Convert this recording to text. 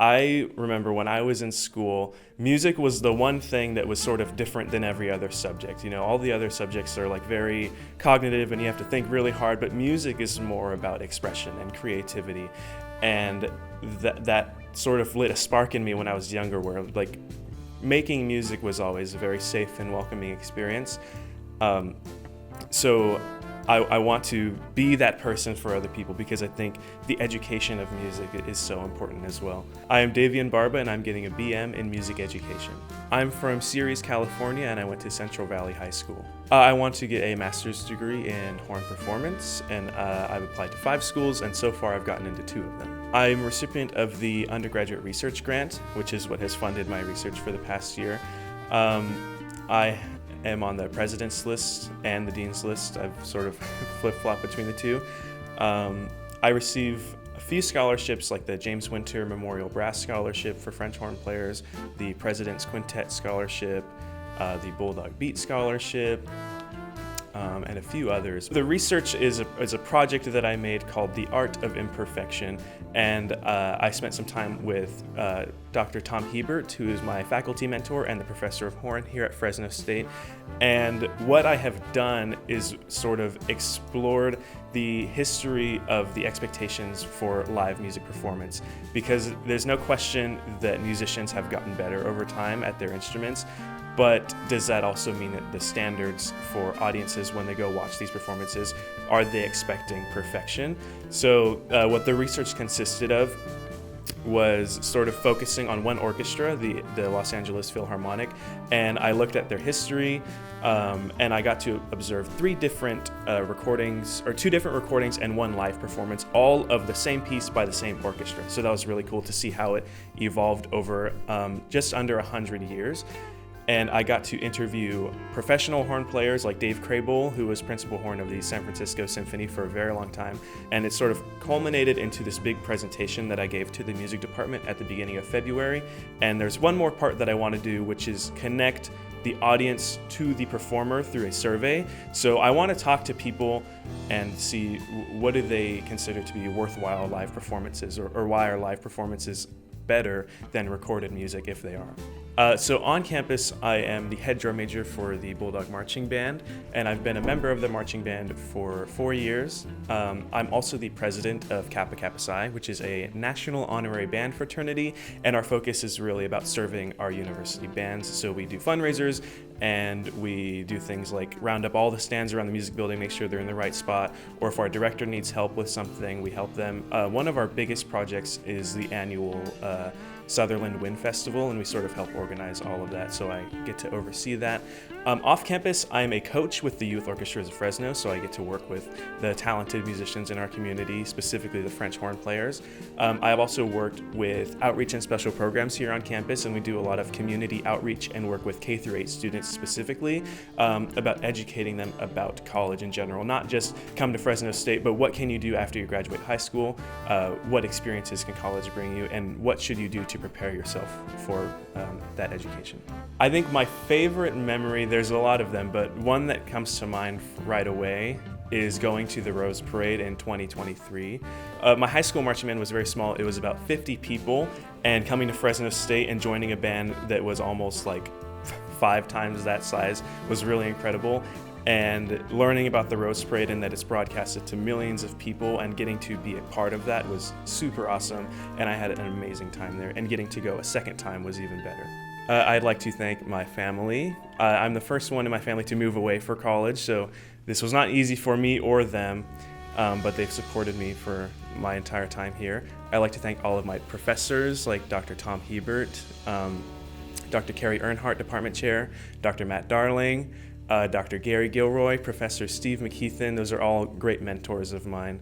I remember when I was in school, music was the one thing that was sort of different than every other subject. You know, all the other subjects are like very cognitive and you have to think really hard, but music is more about expression and creativity. And that sort of lit a spark in me when I was younger, where like making music was always a very safe and welcoming experience. So I want to be that person for other people because I think the education of music is so important as well. I am Davian Barba and I'm getting a BM in music education. I'm from Ceres, California, and I went to Central Valley High School. I want to get a master's degree in horn performance, and I've applied to 5 schools, and so far I've gotten into 2 of them. I'm a recipient of the undergraduate research grant, which is what has funded my research for the past year. I am on the president's list and the dean's list. I've sort of flip-flopped between the 2. I receive a few scholarships like the James Winter Memorial Brass Scholarship for French horn players, the President's Quintet Scholarship, the Bulldog Beat Scholarship, and a few others. The research is a project that I made called The Art of Imperfection, and I spent some time with Dr. Tom Hebert, who is my faculty mentor and the professor of horn here at Fresno State. And what I have done is sort of explored the history of the expectations for live music performance, because there's no question that musicians have gotten better over time at their instruments. But does that also mean that the standards for audiences when they go watch these performances, are they expecting perfection? So what the research consisted of was sort of focusing on one orchestra, the Los Angeles Philharmonic, and I looked at their history, and I got to observe 3 different recordings, or 2 different recordings and 1 live performance, all of the same piece by the same orchestra. So that was really cool to see how it evolved over just under 100 years. And I got to interview professional horn players like Dave Crable, who was principal horn of the San Francisco Symphony for a very long time. And it sort of culminated into this big presentation that I gave to the music department at the beginning of February. And there's one more part that I want to do, which is connect the audience to the performer through a survey. So I want to talk to people and see what do they consider to be worthwhile live performances, or why are live performances better than recorded music if they are. So on campus, I am the head drum major for the Bulldog Marching Band, and I've been a member of the marching band for 4 years. I'm also the president of Kappa Kappa Psi, which is a national honorary band fraternity, and our focus is really about serving our university bands. So we do fundraisers, and we do things like round up all the stands around the music building, make sure they're in the right spot, or if our director needs help with something, we help them. One of our biggest projects is the annual Sutherland Wind Festival, and we sort of help organize all of that, so I get to oversee that. Off campus, I'm a coach with the Youth Orchestras of Fresno, so I get to work with the talented musicians in our community, specifically the French horn players. I have also worked with outreach and special programs here on campus, and we do a lot of community outreach and work with K-8 students specifically about educating them about college in general. Not just come to Fresno State, but what can you do after you graduate high school? What experiences can college bring you, and what should you do to prepare yourself for that education? I think my favorite memory, there's a lot of them, but one that comes to mind right away is going to the Rose Parade in 2023. My high school marching band was very small. It was about 50 people, and coming to Fresno State and joining a band that was almost like 5 times that size was really incredible. And learning about the Rose Parade and that it's broadcasted to millions of people and getting to be a part of that was super awesome, and I had an amazing time there, and getting to go a second time was even better. I'd like to thank my family. I'm the first one in my family to move away for college, so this was not easy for me or them, but they've supported me for my entire time here. I'd like to thank all of my professors like Dr. Tom Hebert, Dr. Carrie Earnhardt, Department Chair, Dr. Matt Darling, Dr. Gary Gilroy, Professor Steve McKeithen. Those are all great mentors of mine.